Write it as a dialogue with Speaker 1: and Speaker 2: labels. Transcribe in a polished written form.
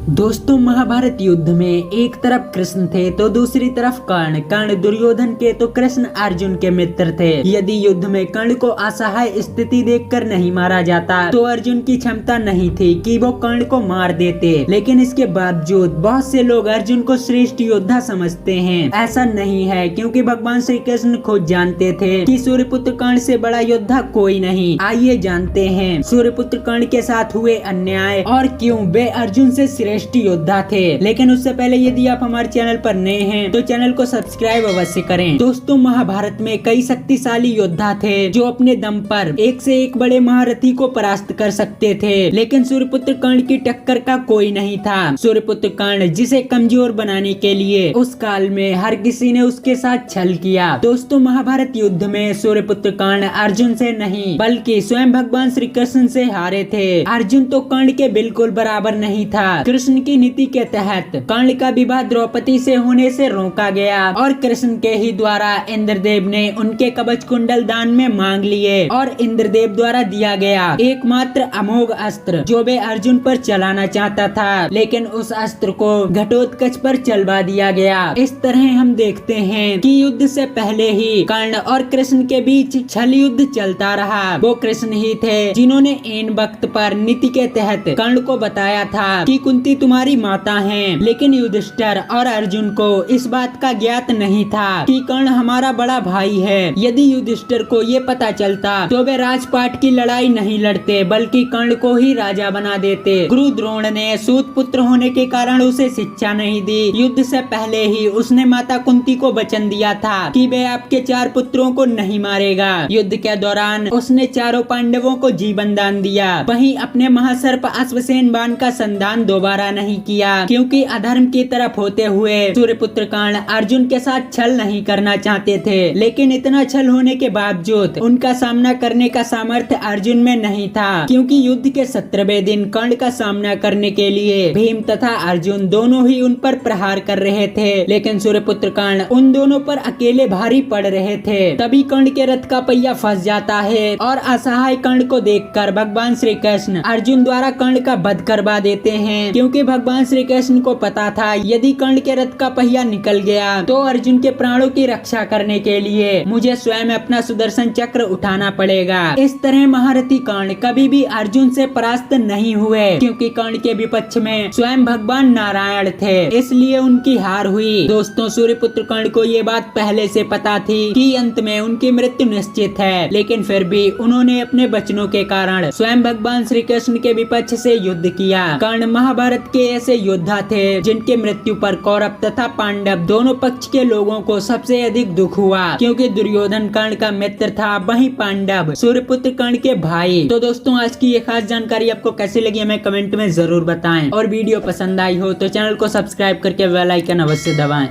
Speaker 1: दोस्तों, महाभारत युद्ध में एक तरफ कृष्ण थे तो दूसरी तरफ कर्ण। कर्ण दुर्योधन के तो कृष्ण अर्जुन के मित्र थे। यदि युद्ध में कर्ण को असहाय स्थिति देखकर नहीं मारा जाता तो अर्जुन की क्षमता नहीं थी कि वो कर्ण को मार देते। लेकिन इसके बावजूद बहुत से लोग अर्जुन को श्रेष्ठ योद्धा समझते हैं। ऐसा नहीं है, क्योंकि भगवान श्री कृष्ण खुद जानते थे कि सूर्यपुत्र कर्ण से बड़ा योद्धा कोई नहीं। आइए जानते हैं सूर्यपुत्र कर्ण के साथ हुए अन्याय और क्यों वे अर्जुन से श्रेष्ठ योद्धा थे। लेकिन उससे पहले यदि आप हमारे चैनल पर नए हैं तो चैनल को सब्सक्राइब अवश्य करें। दोस्तों, महाभारत में कई शक्तिशाली योद्धा थे जो अपने दम पर एक से एक बड़े महारथी को परास्त कर सकते थे, लेकिन सूर्यपुत्र कर्ण की टक्कर का कोई नहीं था। सूर्यपुत्र कर्ण जिसे कमजोर बनाने के लिए उस काल में हर किसी ने उसके साथ छल किया। दोस्तों, महाभारत युद्ध में सूर्यपुत्र कर्ण अर्जुन से नहीं बल्कि स्वयं भगवान श्री कृष्ण से हारे थे। अर्जुन तो कर्ण के बिल्कुल बराबर नहीं था। कृष्ण की नीति के तहत कर्ण का विवाह द्रौपदी से होने से रोका गया और कृष्ण के ही द्वारा इंद्रदेव ने उनके कवच कुंडल दान में मांग लिए और इंद्रदेव द्वारा दिया गया एकमात्र अमोघ अस्त्र जो वे अर्जुन पर चलाना चाहता था, लेकिन उस अस्त्र को घटोत्कच पर चलवा दिया गया। इस तरह हम देखते हैं कि युद्ध से पहले ही कर्ण और कृष्ण के बीच छल युद्ध चलता रहा। वो कृष्ण ही थे जिन्होंने इन वक्त पर नीति के तहत कर्ण को बताया था कि कुंती तुम्हारी माता है, लेकिन युधिष्ठिर और अर्जुन को इस बात का ज्ञात नहीं था कि कर्ण हमारा बड़ा भाई है। यदि युधिष्ठिर को ये पता चलता तो वे राजपाट की लड़ाई नहीं लड़ते बल्कि कर्ण को ही राजा बना देते। गुरु द्रोण ने सूत पुत्र होने के कारण उसे शिक्षा नहीं दी। युद्ध से पहले ही उसने माता कुंती को वचन दिया था कि वे आपके 4 पुत्रों को नहीं मारेगा। युद्ध के दौरान उसने चारों पांडवों को जीवन दान दिया। वहीं अपने महासर्प अश्वसेन बाण का संधान दोबारा नहीं किया, क्योंकि अधर्म की तरफ होते हुए सूर्यपुत्र कर्ण अर्जुन के साथ छल नहीं करना चाहते थे। लेकिन इतना छल होने के बावजूद उनका सामना करने का सामर्थ्य अर्जुन में नहीं था, क्योंकि युद्ध के 17वें दिन कर्ण का सामना करने के लिए भीम तथा अर्जुन दोनों ही उन पर प्रहार कर रहे थे, लेकिन सूर्यपुत्र कर्ण उन दोनों पर अकेले भारी पड़ रहे थे। तभी कर्ण के रथ का पहिया फंस जाता है और असहाय कर्ण को देखकर भगवान श्री कृष्ण अर्जुन द्वारा कर्ण का वध करवा देते हैं, क्योंकि भगवान श्री कृष्ण को पता था यदि कर्ण के रथ का पहिया निकल गया तो अर्जुन के प्राणों की रक्षा करने के लिए मुझे स्वयं अपना सुदर्शन चक्र उठाना पड़ेगा। इस तरह महारथी कर्ण कभी भी अर्जुन से परास्त नहीं हुए, क्योंकि कर्ण के विपक्ष में स्वयं भगवान नारायण थे, इसलिए उनकी हार हुई। दोस्तों, सूर्यपुत्र कर्ण को ये बात पहले से पता थी कि अंत में उनकी मृत्यु निश्चित है, लेकिन फिर भी उन्होंने अपने वचनों के कारण स्वयं भगवान श्री कृष्ण के विपक्ष से युद्ध किया। कर्ण महाभारत के ऐसे योद्धा थे जिनके मृत्यु पर कौरव तथा पांडव दोनों पक्ष के लोगों को सबसे अधिक दुख हुआ, क्योंकि दुर्योधन कर्ण का मित्र था, वहीं पांडव सूर्यपुत्र कर्ण के भाई। तो दोस्तों, आज की ये खास जानकारी आपको कैसी लगी हमें कमेंट में जरूर बताएं, और वीडियो पसंद आई हो तो चैनल को सब्सक्राइब करके बेल आइकन अवश्य दबाएं।